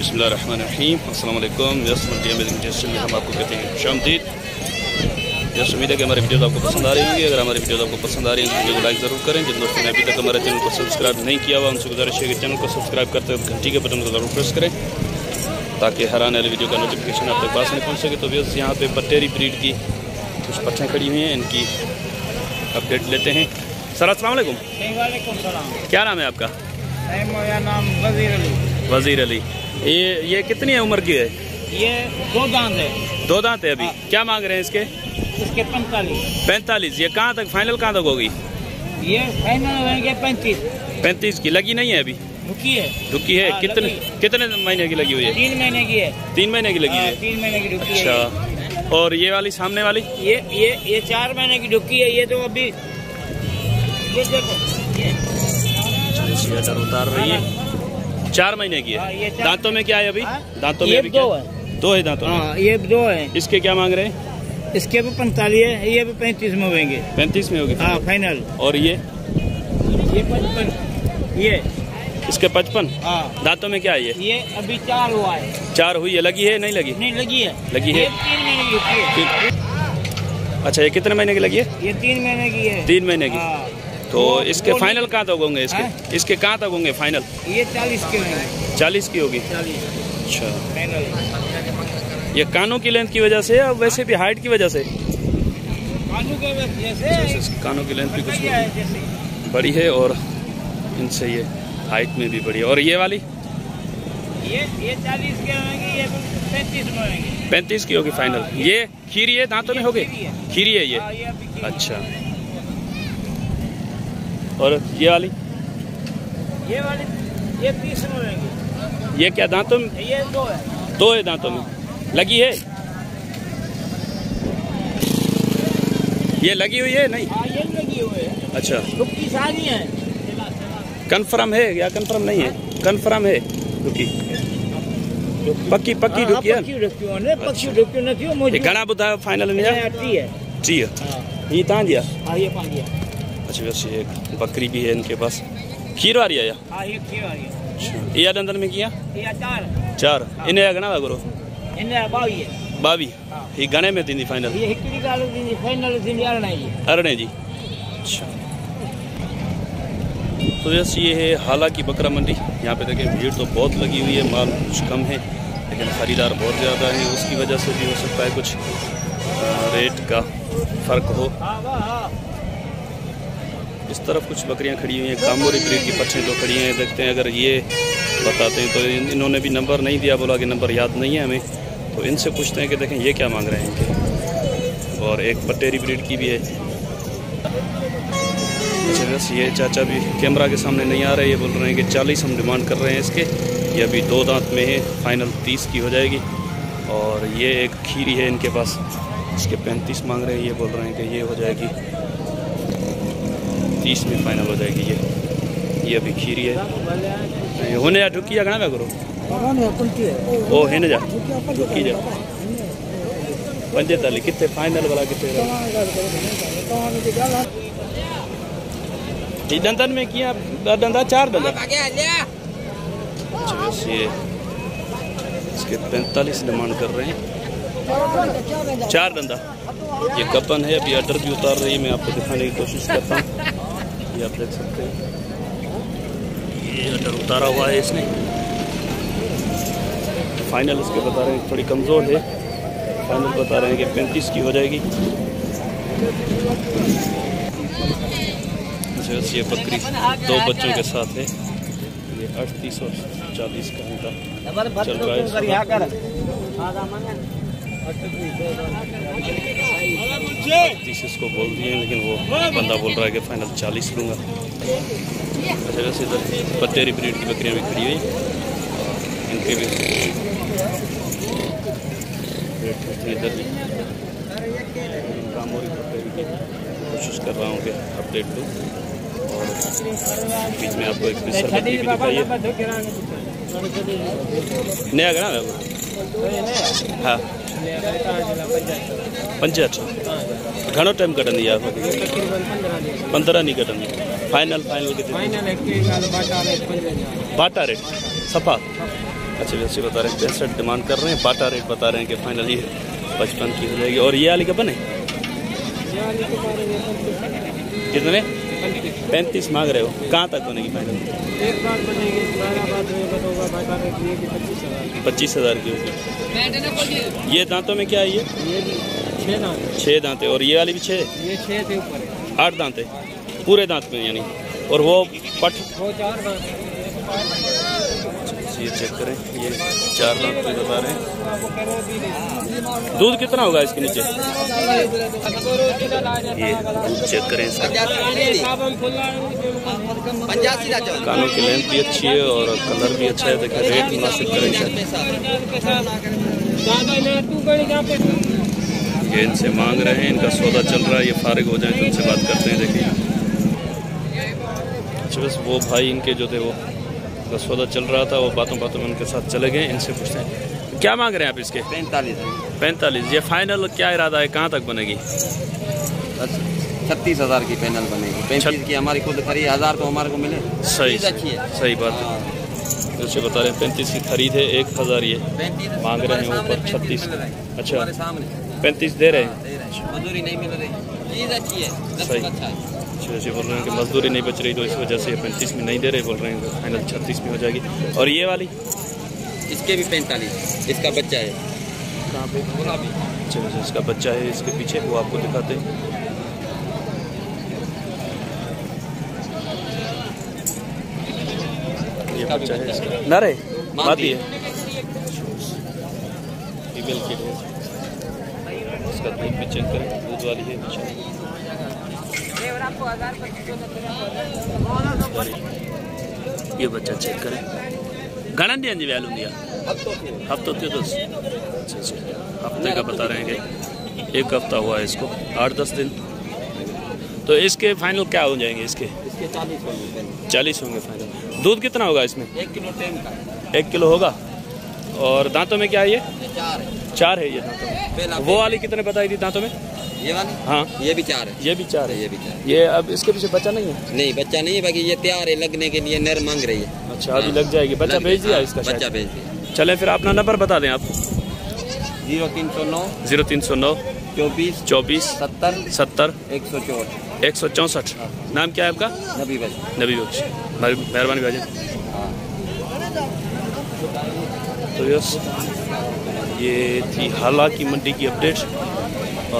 बिस्मिल्लाहिर्रहमानिर्रहीम। अस्सलाम वालेकुम। चैनल में हम आपको कहते हैं खुशामदीद। जैसे उम्मीद है कि हमारी वीडियोज़ आपको पसंद आ रही होंगी। अगर हमारी वीडियोज़ आपको पसंद आ रही है तो वीडियो को लाइक ज़रूर करें। जिन दोस्तों ने अभी तक हमारे चैनल को सब्सक्राइब नहीं किया हुआ उनसे गुजारिश है कि चैनल को सब्सक्राइब करते हुए घंटी के बटन को ज़रूर प्रेस करें ताकि हर आने वाली वीडियो का नोटिफिकेशन आप तक पास नहीं पहुँच सके। तो बस यहाँ पे बटेरी ब्रीड की कुछ पट्ठें खड़ी हुई हैं, इनकी अपडेट लेते हैं। सर अस्सलाम वालेकुम। क्या नाम है आपका? मेरा नाम वज़ीर अली। ये कितनी है उम्र की है? ये 2 दांत है। 2 दांत है अभी। क्या मांग रहे हैं इसके? इसके 45। ये कहाँ तक फाइनल कहाँ तक होगी? ये फाइनल होंगे 35 की। लगी नहीं है अभी? रुकी है। कितने महीने की लगी हुई है? 3 महीने की है। 3 महीने की लगी है? 3 महीने की रुकी है। अच्छा। और ये वाली सामने वाली? ये 4 महीने की रुकी है। ये तो अभी ये देखो ये उतार रही है। 4 महीने की है। दांतों में क्या है अभी? दांतों में अभी 2 है। 2 है दांतों में? ये 2 है। इसके क्या मांग रहे हैं? इसके भी 45 है। ये भी 35 में होंगे। 35 में होगी? हाँ फाइनल। और ये 55। ये इसके 55? हाँ। दांतों में क्या है ये अभी 4 हुआ है। 4 हुई है। लगी है नहीं लगी? नहीं लगी है। लगी है। 3 महीने की होती है। अच्छा, ये कितने महीने की लगी है? ये 3 महीने की है। 3 महीने की। हाँ। तो इसके फाइनल कहाँ तक होंगे? इसके कहाँ तक होंगे फाइनल? ये 40 के होंगे। 40 की होगी? 40। अच्छा। फाइनल। ये कानों की लेंथ की वजह से या वैसे भी हाइट की वजह से? कानों के जैसे कानों की लेंथ भी कुछ बड़ी है और इनसे ये हाइट में भी बड़ी है। और ये वाली? ये 40 के होंगे। ये 35 में होंगे। 35 की होगी फाइनल। ये खीरी है दांतों में होगी? खीरी है ये। अच्छा। और ये वाली? ये 30 में होंगे। ये क्या दांतों में? ये 2 है। 2 है दांतों में। लगी है? ये लगी हुई है नहीं? हाँ ये लगी हुई है। अच्छा। रुकी सारी है। कंफर्म है या कंफर्म नहीं है? कंफर्म है रुकी। पक्की रुकी है। पक्की नहीं मुझे घना बुधा फाइनल में है। जी ये तां दिया। हां ये पा दिया। अच्छा बस ये एक बकरी भी है इनके पास। खीर वाली है या? हां ये खीर वाली है। अच्छा। ये दंदन में किया? ये 4 इन्हें घना करो? इन्हें 22 है। 22 ये घने में थी फाइनल? ये हिकड़ी गाल दी फाइनल दी अरणे जी। अच्छा। तो यस ये है हालांकि बकरा मंडी। यहाँ पे देखें भीड़ तो बहुत लगी हुई है, माल कुछ कम है लेकिन ख़रीदार बहुत ज़्यादा है। उसकी वजह से भी हो सकता है कुछ रेट का फ़र्क हो। इस तरफ कुछ बकरियां खड़ी हुई हैं। कामोरी ब्रीड की पट्ठें तो खड़ी हैं। देखते हैं अगर ये बताते हैं तो इन्होंने भी नंबर नहीं दिया, बोला कि नंबर याद नहीं है हमें। तो इनसे पूछते हैं कि देखें ये क्या मांग रहे हैं इनके। और एक बटेरी ब्रीड की भी है। अच्छा बस ये चाचा भी कैमरा के सामने नहीं आ रहे। ये बोल रहे हैं कि 40 हम डिमांड कर रहे हैं इसके। ये अभी 2 दांत में है, फाइनल 30 की हो जाएगी। और ये एक खीरी है इनके पास, इसके 35 मांग रहे हैं। ये बोल रहे हैं कि ये हो जाएगी 30 में फाइनल हो जाएगी। ये अभी खीरी है। होने जा ढुकी जा कहाँ करो ओ है जा ढुकी जा 45 कितने फाइनल वाला कितने दंदन में किया? दंदा 4 दंदा। अच्छा बस ये इसके 45 डिमांड कर रहे हैं। 4 दंदा। ये कपन है। अभी अडर भी उतार रही है। मैं आपको दिखाने की कोशिश करता हूँ। ये आप देख सकते हैं ये अडर उतारा हुआ है इसने। फाइनल इसके बता रहे हैं थोड़ी कमज़ोर है। फाइनल बता रहे हैं कि 35 की हो जाएगी। ये बकरी 2 बच्चों के साथ है। ये 38 और 40 का इनका चल रहा है। 38 इसको बोल दिए लेकिन वो बंदा बोल रहा है कि फाइनल 40 लूँगा। अच्छा वैसे इधर बटेरी ब्रीड की बकरियाँ भी खड़ी हुई। इनके भी इधर भी कामोरी बटेरी की कोशिश कर रहा हूँ कि अपडेट दूँ। और बीच में आपको एक बकरी भी दिखाइए। नया गणा है हाँ 65 घणो टाइम कटंदी आहे? 15 नहीं कटंदी। फाइनल कितने? बाटा रेट सफ़ा अच्छा वैसे बता रहे हैं 65 डिमांड कर रहे हैं, बाटा रेट बता रहे हैं कि फाइनल ये 55 की हो जाएगी। और ये वाली कब है कितने 35 मांग रहे हो, कहाँ तक बनेगी फाइनल? एक बार बनेगी 25,000 की होगी। ये दांतों में क्या है ये 6 दांत है। और ये वाली भी 6? ये 6 से ऊपर है। 8 दांत है पूरे दांत में यानी। और वो पट वो 4 दांत है। ये चेक करें, ये 4 दांत पे बता रहे हैं। दूध कितना होगा इसके नीचे? ये दूध चेक करें इसका। कानों की लेंथ भी अच्छी है और कलर भी अच्छा है। देखिए रेट मुनासिब करें। ये इनसे मांग रहे हैं, इनका सौदा चल रहा है। ये फारिग हो जाए तो इनसे बात करते हैं। देखिए अच्छा बस वो भाई इनके जो थे वो सौदा चल रहा था, वो बातों बातों में उनके साथ चले गए। इनसे पूछते हैं क्या मांग रहे हैं आप इसके? 45। ये फाइनल क्या इरादा है, कहाँ तक बनेगी? 36,000 की पैनल बनेगी। 35 की हमारी खुद खरीद 1000 तो हमारे को मिले। सही सही बात है। जैसे बता रहे हैं 35 की खरीद है, 1000 ये मांग रहे हैं ऊपर 36। अच्छा 35 दे रहे हैं, मजदूरी नहीं मिल रही, चीज अच्छी है। सही जैसे बोल रहे हैं कि मजदूरी नहीं बच रही तो इस वजह से 35 में नहीं दे रहे, बोल रहे हैं फाइनल 36 में हो जाएगी। और ये वाली इसके भी 45, इसका बच्चा है। कहाँ पे? अच्छा वैसे इसका बच्चा है इसके पीछे, वो आपको दिखाते हैं। ये बच्चा है इसका, नर है मादी है, फीमेल किड है। इसका दूध भी चेक करें, दूध वाली है। ये बच्चा चेक करें। गणन दी वैल्यू दिया हफ्तों के 10। अच्छा हफ्ते का बता रहे हैं कि 1 हफ्ता हुआ है इसको, 8-10 दिन। तो इसके फाइनल क्या हो जाएंगे? इसके 40 होंगे फाइनल। दूध कितना होगा इसमें? 1 किलो टाइम का। 1 किलो होगा। और दांतों में क्या है ये? 4 है ये दांतों में। वो वाली कितने बताई थी दांतों में? ये वाली? हाँ ये भी 4 है। ये भी 4 है। ये भी 4। ये अब इसके पीछे बच्चा नहीं है? नहीं बच्चा नहीं है, बाकी ये तैयार है लगने के लिए, नर मांग रही है। अच्छा अभी लग जाएगी। बच्चा भेज दिया इसका? बच्चा भेज दिया। चलें फिर अपना नंबर बता दें आप। 0309 0309 24 70 70 164। नाम क्या है आपका? नबी बख्श। नबी बख्श, मेहरबानी भाई। तो यस ये थी हालांकि मंडी की अपडेट।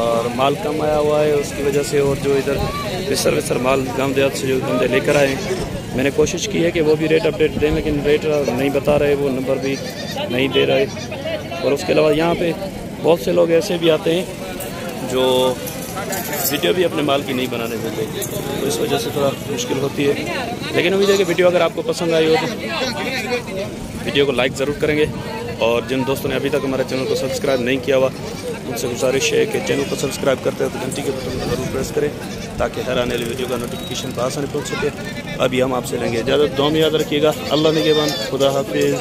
और माल कम आया हुआ है उसकी वजह से, और जो इधर विसर माल गांव देहात से जो बंदे लेकर आए हैं, मैंने कोशिश की है कि वो भी रेट अपडेट दें, लेकिन रेट नहीं बता रहे, वो नंबर भी नहीं दे रहे। और उसके अलावा यहाँ पे बहुत से लोग ऐसे भी आते हैं जो वीडियो भी अपने माल की नहीं बनाने देते, तो इस वजह से थोड़ा मुश्किल होती है। लेकिन उम्मीद है कि वीडियो अगर आपको पसंद आई हो तो वीडियो को लाइक ज़रूर करेंगे। और जिन दोस्तों ने अभी तक हमारे चैनल को सब्सक्राइब नहीं किया हुआ, उनसे गुजारिश है कि चैनल को सब्सक्राइब करते हैं तो घंटी के बटन को ज़रूर प्रेस करें, ताकि हर आने वाली वीडियो का नोटिफिकेशन पर आसानी पहुँच सके। अभी हम आपसे लेंगे इजाज़त। दुआ में याद रखिएगा। अल्लाह निगहबान। खुदा हाफिज़।